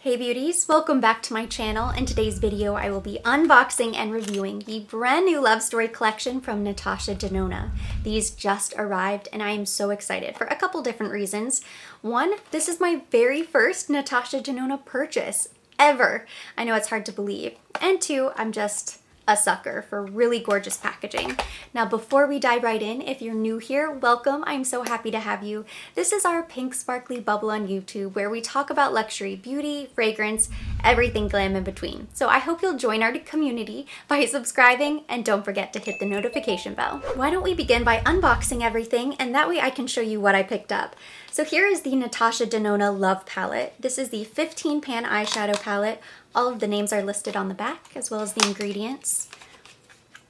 Hey beauties, welcome back to my channel. In today's video, I will be unboxing and reviewing the brand new Love Story collection from Natasha Denona. These just arrived and I am so excited for a couple different reasons. One, this is my very first Natasha Denona purchase ever. I know it's hard to believe. And two, I'm just a sucker for really gorgeous packaging. Now before we dive right in, if you're new here, welcome. I'm so happy to have you. This is our pink sparkly bubble on YouTube where we talk about luxury, beauty, fragrance, everything glam in between. So I hope you'll join our community by subscribing and don't forget to hit the notification bell. Why don't we begin by unboxing everything and that way I can show you what I picked up. So here is the Natasha Denona Love Palette. This is the 15 pan eyeshadow palette. All of the names are listed on the back as well as the ingredients.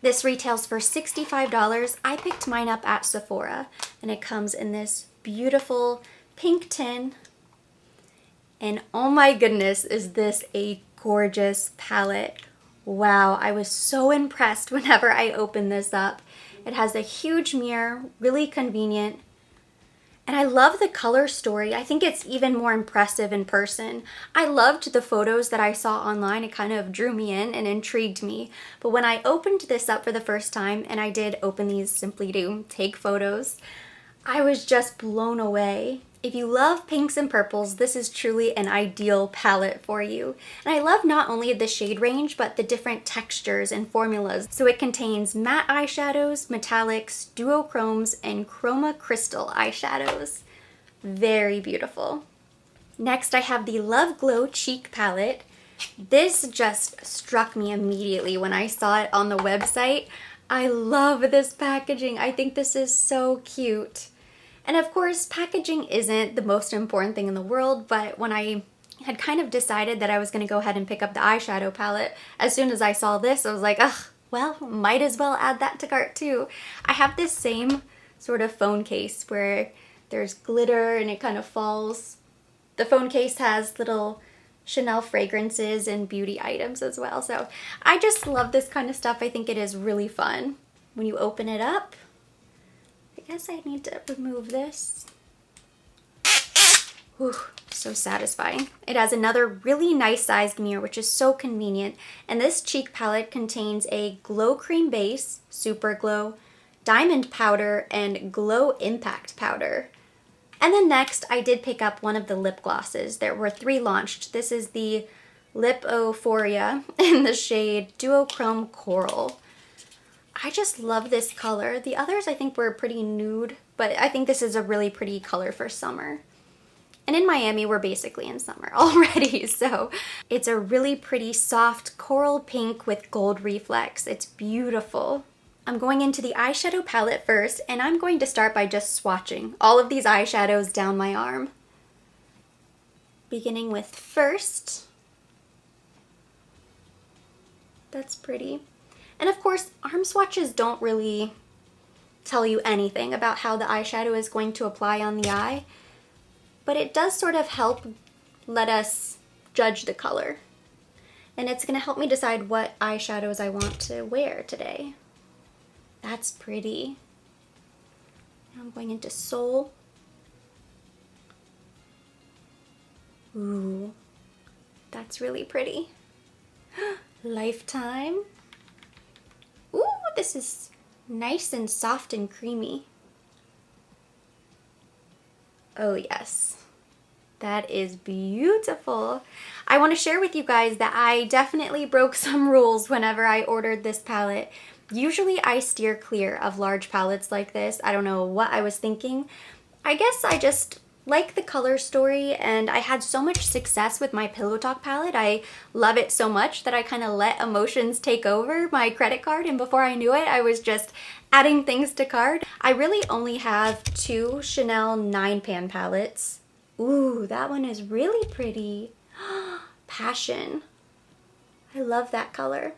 This retails for $65. I picked mine up at Sephora and it comes in this beautiful pink tin. And oh my goodness, is this a gorgeous palette. Wow, I was so impressed whenever I opened this up. It has a huge mirror, really convenient. And I love the color story. I think it's even more impressive in person. I loved the photos that I saw online. It kind of drew me in and intrigued me. But when I opened this up for the first time, and I did open these simply to take photos, I was just blown away. If you love pinks and purples, this is truly an ideal palette for you. And I love not only the shade range, but the different textures and formulas. So it contains matte eyeshadows, metallics, duochromes, and chroma crystal eyeshadows. Very beautiful. Next, I have the Love Glow Cheek Palette. This just struck me immediately when I saw it on the website. I love this packaging. I think this is so cute. And of course, packaging isn't the most important thing in the world, but when I had kind of decided that I was going to go ahead and pick up the eyeshadow palette, as soon as I saw this, I was like, ugh, well, might as well add that to cart too. I have this same sort of phone case where there's glitter and it kind of falls. The phone case has little Chanel fragrances and beauty items as well. So I just love this kind of stuff. I think it is really fun. When you open it up, I guess I need to remove this. Whew, so satisfying. It has another really nice sized mirror, which is so convenient. And this cheek palette contains a glow cream base, super glow, diamond powder, and glow impact powder. And then next, I did pick up one of the lip glosses. There were 3 launched. This is the Lipophoria in the shade Duochrome Coral. I just love this color. The others I think were pretty nude, but I think this is a really pretty color for summer. And in Miami, we're basically in summer already, so it's a really pretty soft coral pink with gold reflex. It's beautiful. I'm going into the eyeshadow palette first, and I'm going to start by just swatching all of these eyeshadows down my arm. Beginning with first. That's pretty. And of course, arm swatches don't really tell you anything about how the eyeshadow is going to apply on the eye, but it does sort of help let us judge the color. And it's going to help me decide what eyeshadows I want to wear today. That's pretty. Now I'm going into Soul. Ooh, that's really pretty. Lifetime. Ooh, this is nice and soft and creamy. Oh yes, that is beautiful. I want to share with you guys that I definitely broke some rules whenever I ordered this palette. Usually I steer clear of large palettes like this. I don't know what I was thinking. I guess I just like the color story, and I had so much success with my Pillow Talk palette. I love it so much that I kind of let emotions take over my credit card, and before I knew it, I was just adding things to cart. I really only have 2 Chanel 9-pan palettes. Ooh, that one is really pretty. Passion. I love that color.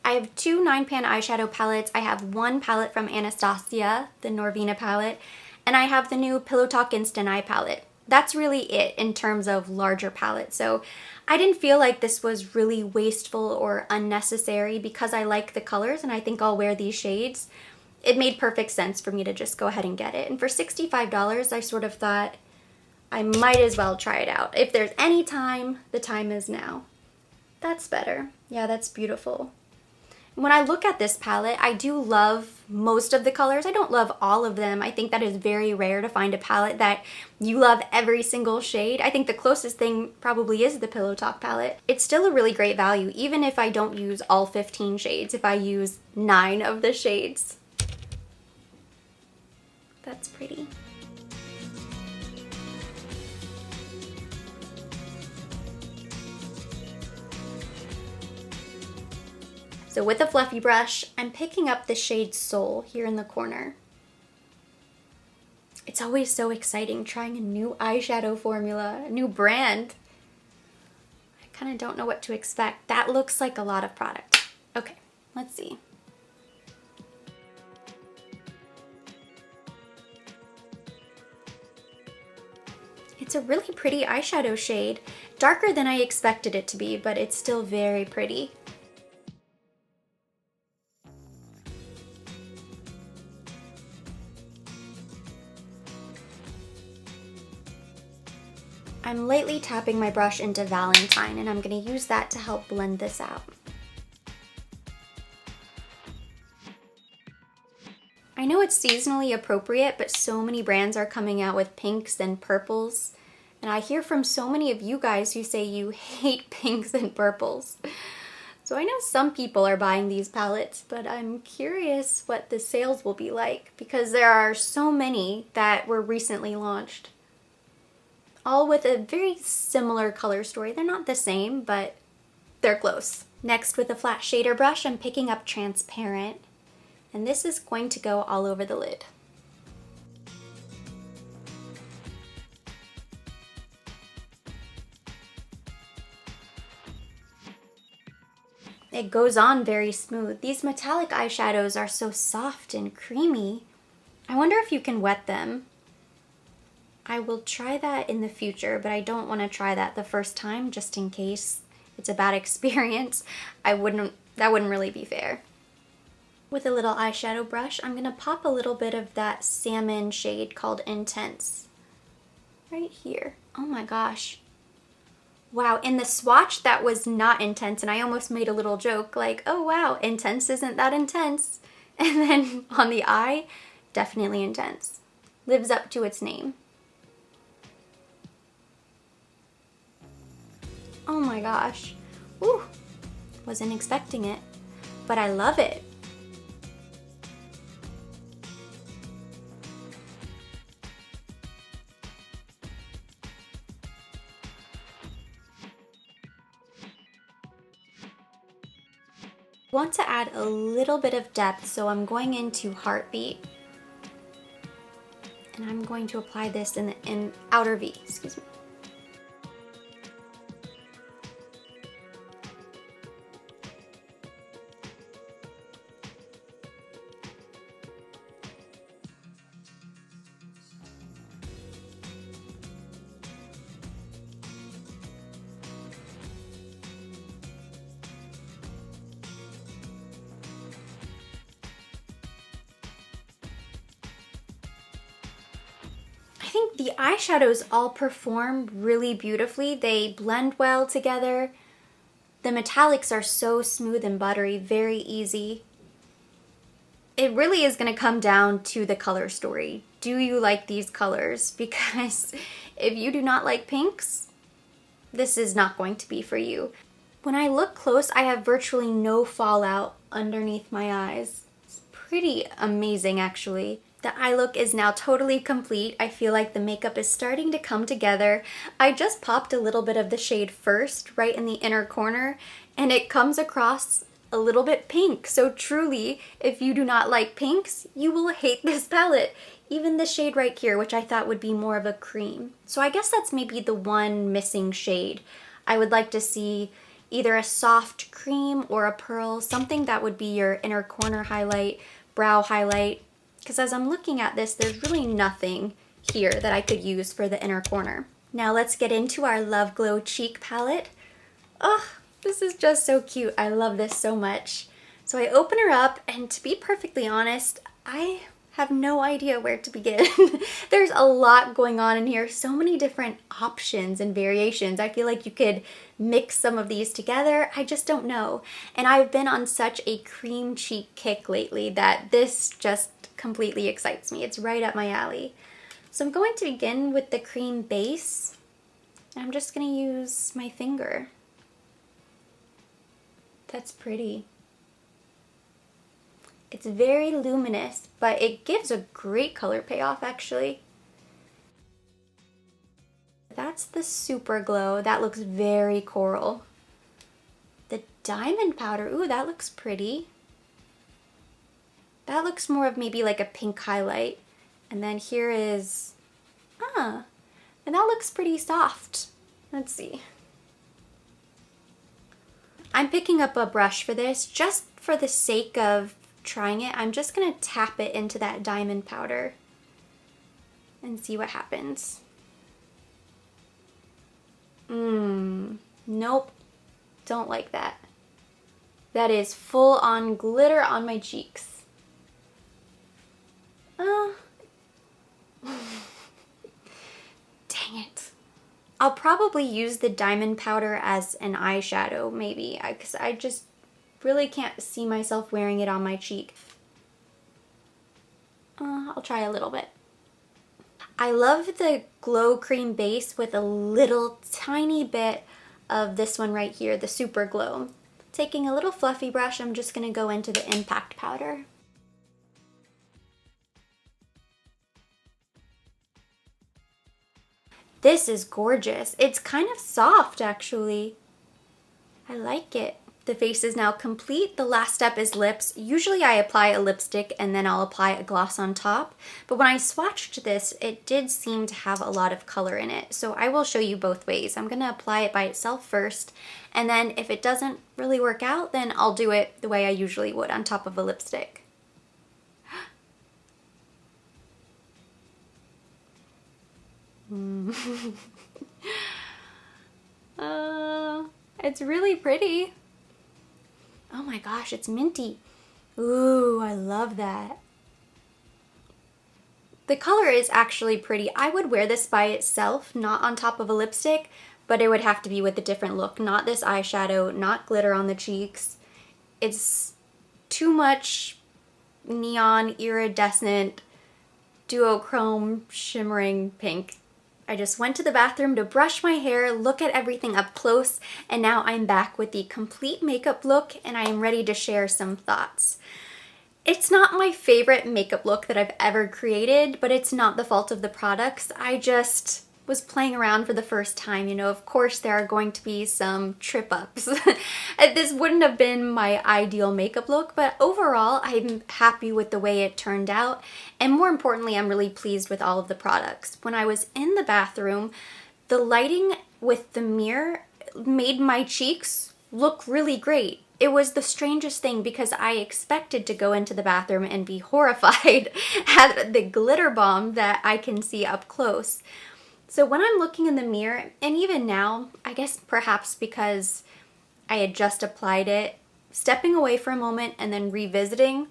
I have 2 9-pan eyeshadow palettes. I have 1 palette from Anastasia, the Norvina palette, and I have the new Pillow Talk Instant Eye palette. That's really it in terms of larger palettes. So I didn't feel like this was really wasteful or unnecessary because I like the colors and I think I'll wear these shades. It made perfect sense for me to just go ahead and get it. And for $65, I sort of thought, I might as well try it out. If there's any time, the time is now. That's better. Yeah, that's beautiful. When I look at this palette, I do love most of the colors. I don't love all of them. I think that is very rare to find a palette that you love every single shade. I think the closest thing probably is the Pillow Talk palette. It's still a really great value, even if I don't use all 15 shades, if I use 9 of the shades. That's pretty. So with a fluffy brush, I'm picking up the shade Soul here in the corner. It's always so exciting trying a new eyeshadow formula, a new brand. I kind of don't know what to expect. That looks like a lot of product. Okay, let's see. It's a really pretty eyeshadow shade, darker than I expected it to be, but it's still very pretty. I'm lightly tapping my brush into Valentine, and I'm going to use that to help blend this out. I know it's seasonally appropriate, but so many brands are coming out with pinks and purples, and I hear from so many of you guys who say you hate pinks and purples. So I know some people are buying these palettes, but I'm curious what the sales will be like, because there are so many that were recently launched. All with a very similar color story. They're not the same, but they're close. Next, with a flat shader brush, I'm picking up Transparent, and this is going to go all over the lid. It goes on very smooth. These metallic eyeshadows are so soft and creamy. I wonder if you can wet them. I will try that in the future, but I don't want to try that the first time just in case it's a bad experience. That wouldn't really be fair. With a little eyeshadow brush, I'm going to pop a little bit of that salmon shade called Intense right here. Oh my gosh. Wow, in the swatch that was not intense, and I almost made a little joke like, oh wow, intense isn't that intense. And then on the eye, definitely intense. Lives up to its name. Oh my gosh. Ooh, wasn't expecting it, but I love it. I want to add a little bit of depth, so I'm going into Heartbeat. And I'm going to apply this in outer V, excuse me. I think the eyeshadows all perform really beautifully. They blend well together. The metallics are so smooth and buttery, very easy. It really is going to come down to the color story. Do you like these colors? Because if you do not like pinks, this is not going to be for you. When I look close, I have virtually no fallout underneath my eyes. It's pretty amazing, actually. The eye look is now totally complete. I feel like the makeup is starting to come together. I just popped a little bit of the shade first, right in the inner corner, and it comes across a little bit pink. So truly, if you do not like pinks, you will hate this palette. Even the shade right here, which I thought would be more of a cream. So I guess that's maybe the one missing shade. I would like to see either a soft cream or a pearl, something that would be your inner corner highlight, brow highlight. Because as I'm looking at this, there's really nothing here that I could use for the inner corner. Now let's get into our Love Glow Cheek palette. Oh, this is just so cute. I love this so much. So I open her up, and to be perfectly honest, I have no idea where to begin. There's a lot going on in here, so many different options and variations. I feel like you could mix some of these together. I just don't know. And I've been on such a cream cheek kick lately that this just completely excites me. It's right up my alley. So I'm going to begin with the cream base. I'm just going to use my finger. That's pretty. It's very luminous, but it gives a great color payoff actually. That's the Super Glow. That looks very coral. The diamond powder, ooh, that looks pretty. That looks more of maybe like a pink highlight. And then here is, and that looks pretty soft. Let's see. I'm picking up a brush for this just for the sake of trying it. I'm just gonna tap it into that diamond powder and see what happens. Nope, don't like that. That is full on glitter on my cheeks. Dang it. I'll probably use the diamond powder as an eyeshadow maybe, because I just really can't see myself wearing it on my cheek. I'll try a little bit. I love the glow cream base with a little tiny bit of this one right here, the Super Glow. Taking a little fluffy brush, I'm just gonna go into the impact powder. This is gorgeous. It's kind of soft actually. I like it. The face is now complete. The last step is lips. Usually I apply a lipstick and then I'll apply a gloss on top. But when I swatched this, it did seem to have a lot of color in it. So I will show you both ways. I'm gonna apply it by itself first. And then if it doesn't really work out, then I'll do it the way I usually would on top of a lipstick. It's really pretty. Oh my gosh, it's minty. Ooh, I love that. The color is actually pretty. I would wear this by itself, not on top of a lipstick, but it would have to be with a different look. Not this eyeshadow, not glitter on the cheeks. It's too much neon, iridescent, duochrome, shimmering pink. I just went to the bathroom to brush my hair, look at everything up close, and now I'm back with the complete makeup look and I am ready to share some thoughts. It's not my favorite makeup look that I've ever created, but it's not the fault of the products. I just was playing around for the first time. You know, of course there are going to be some trip ups. This wouldn't have been my ideal makeup look, but overall I'm happy with the way it turned out. And more importantly, I'm really pleased with all of the products. When I was in the bathroom, the lighting with the mirror made my cheeks look really great. It was the strangest thing because I expected to go into the bathroom and be horrified at the glitter bomb that I can see up close. So when I'm looking in the mirror, and even now, I guess perhaps because I had just applied it, stepping away for a moment and then revisiting,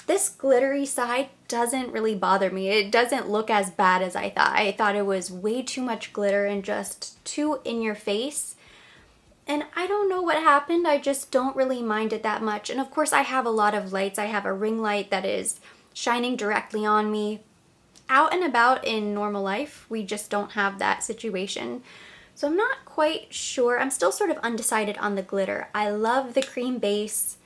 this glittery side doesn't really bother me. It doesn't look as bad as I thought. I thought it was way too much glitter and just too in your face. And I don't know what happened. I just don't really mind it that much. And of course I have a lot of lights. I have a ring light that is shining directly on me. Out and about in normal life, we just don't have that situation. So I'm not quite sure. I'm still sort of undecided on the glitter. I love the cream base.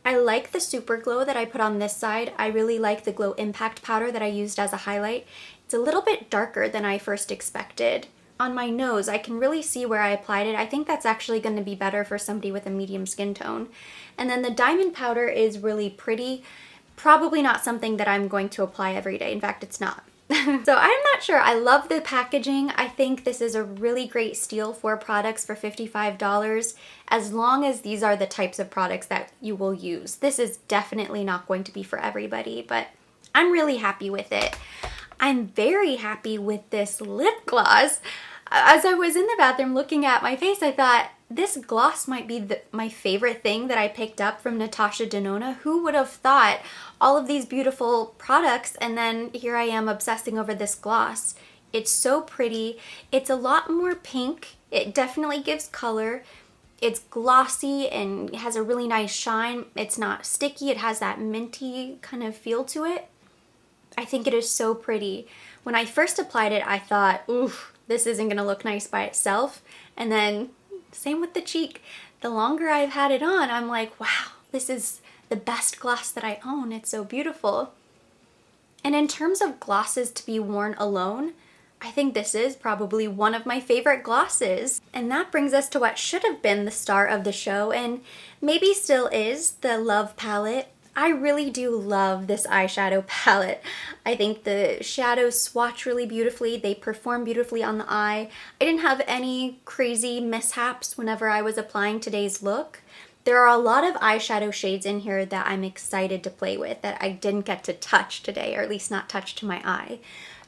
I like the Super Glow that I put on this side. I really like the Glow Impact powder that I used as a highlight. It's a little bit darker than I first expected. On my nose, I can really see where I applied it. I think that's actually going to be better for somebody with a medium skin tone. And then the diamond powder is really pretty. Probably not something that I'm going to apply every day. In fact, it's not. So I'm not sure. I love the packaging. I think this is a really great steal for products for $55 as long as these are the types of products that you will use. This is definitely not going to be for everybody, but I'm really happy with it. I'm very happy with this lip gloss. As I was in the bathroom looking at my face, I thought, this gloss might be my favorite thing that I picked up from Natasha Denona. Who would have thought? All of these beautiful products, and then here I am obsessing over this gloss. It's so pretty. It's a lot more pink. It definitely gives color. It's glossy and has a really nice shine. It's not sticky. It has that minty kind of feel to it. I think it is so pretty. When I first applied it, I thought, ooh, this isn't gonna look nice by itself. And then same with the cheek. The longer I've had it on, I'm like, wow, this is the best gloss that I own. It's so beautiful. And in terms of glosses to be worn alone, I think this is probably one of my favorite glosses. And that brings us to what should have been the star of the show, and maybe still is, the Love palette. I really do love this eyeshadow palette. I think the shadows swatch really beautifully. They perform beautifully on the eye. I didn't have any crazy mishaps whenever I was applying today's look. There are a lot of eyeshadow shades in here that I'm excited to play with that I didn't get to touch today, or at least not touch to my eye.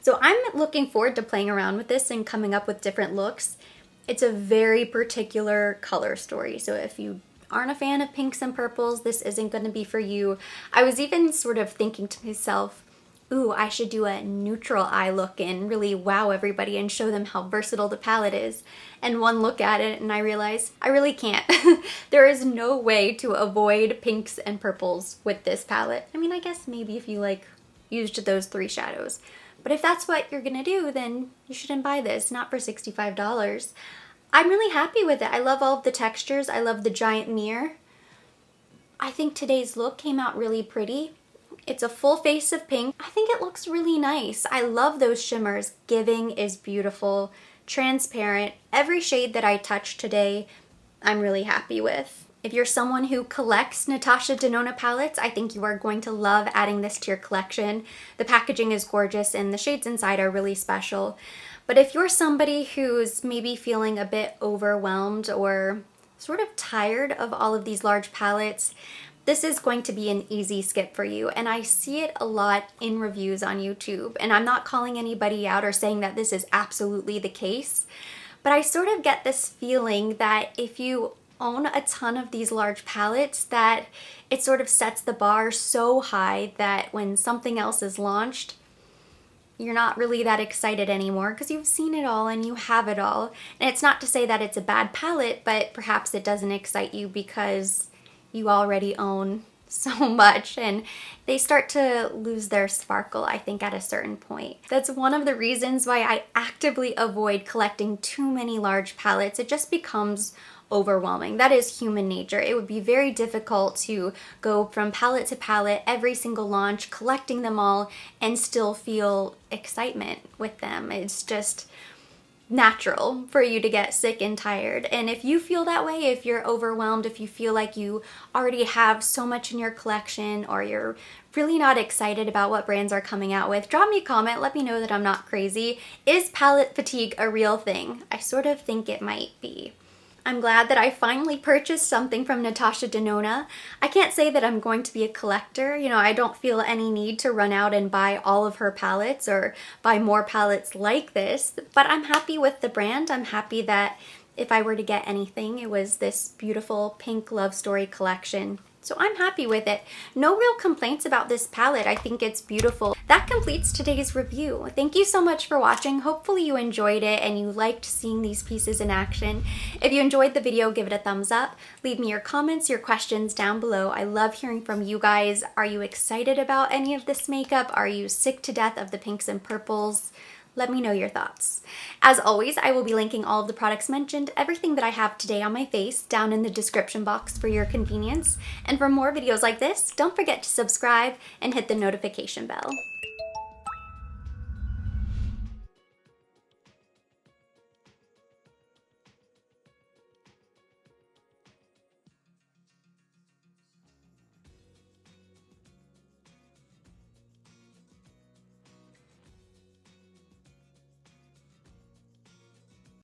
So I'm looking forward to playing around with this and coming up with different looks. It's a very particular color story, so if you aren't a fan of pinks and purples, this isn't going to be for you. I was even sort of thinking to myself, ooh, I should do a neutral eye look and really wow everybody and show them how versatile the palette is. And one look at it and I realized I really can't. There is no way to avoid pinks and purples with this palette. I mean, I guess maybe if you like used those 3 shadows. But if that's what you're gonna do, then you shouldn't buy this, not for $65. I'm really happy with it. I love all of the textures. I love the giant mirror. I think today's look came out really pretty. It's a full face of pink. I think it looks really nice. I love those shimmers. Giving is beautiful, transparent. Every shade that I touched today, I'm really happy with. If you're someone who collects Natasha Denona palettes, I think you are going to love adding this to your collection. The packaging is gorgeous and the shades inside are really special. But if you're somebody who's maybe feeling a bit overwhelmed or sort of tired of all of these large palettes, this is going to be an easy skip for you. And I see it a lot in reviews on YouTube. And I'm not calling anybody out or saying that this is absolutely the case, but I sort of get this feeling that if you own a ton of these large palettes, that it sort of sets the bar so high that when something else is launched, you're not really that excited anymore because you've seen it all and you have it all. And it's not to say that it's a bad palette, but perhaps it doesn't excite you because you already own so much and they start to lose their sparkle, I think, at a certain point. That's one of the reasons why I actively avoid collecting too many large palettes. It just becomes overwhelming. That is human nature. It would be very difficult to go from palette to palette, every single launch, collecting them all, and still feel excitement with them. It's just natural for you to get sick and tired. And if you feel that way, if you're overwhelmed, if you feel like you already have so much in your collection or you're really not excited about what brands are coming out with, drop me a comment, let me know that I'm not crazy. Is palette fatigue a real thing? I sort of think it might be. I'm glad that I finally purchased something from Natasha Denona. I can't say that I'm going to be a collector. You know, I don't feel any need to run out and buy all of her palettes or buy more palettes like this, but I'm happy with the brand. I'm happy that if I were to get anything, it was this beautiful pink love story collection. So I'm happy with it. No real complaints about this palette. I think it's beautiful. That completes today's review. Thank you so much for watching. Hopefully you enjoyed it and you liked seeing these pieces in action. If you enjoyed the video, give it a thumbs up. Leave me your comments, your questions down below. I love hearing from you guys. Are you excited about any of this makeup? Are you sick to death of the pinks and purples? Let me know your thoughts. As always, I will be linking all of the products mentioned, everything that I have today on my face, down in the description box for your convenience. And for more videos like this, don't forget to subscribe and hit the notification bell.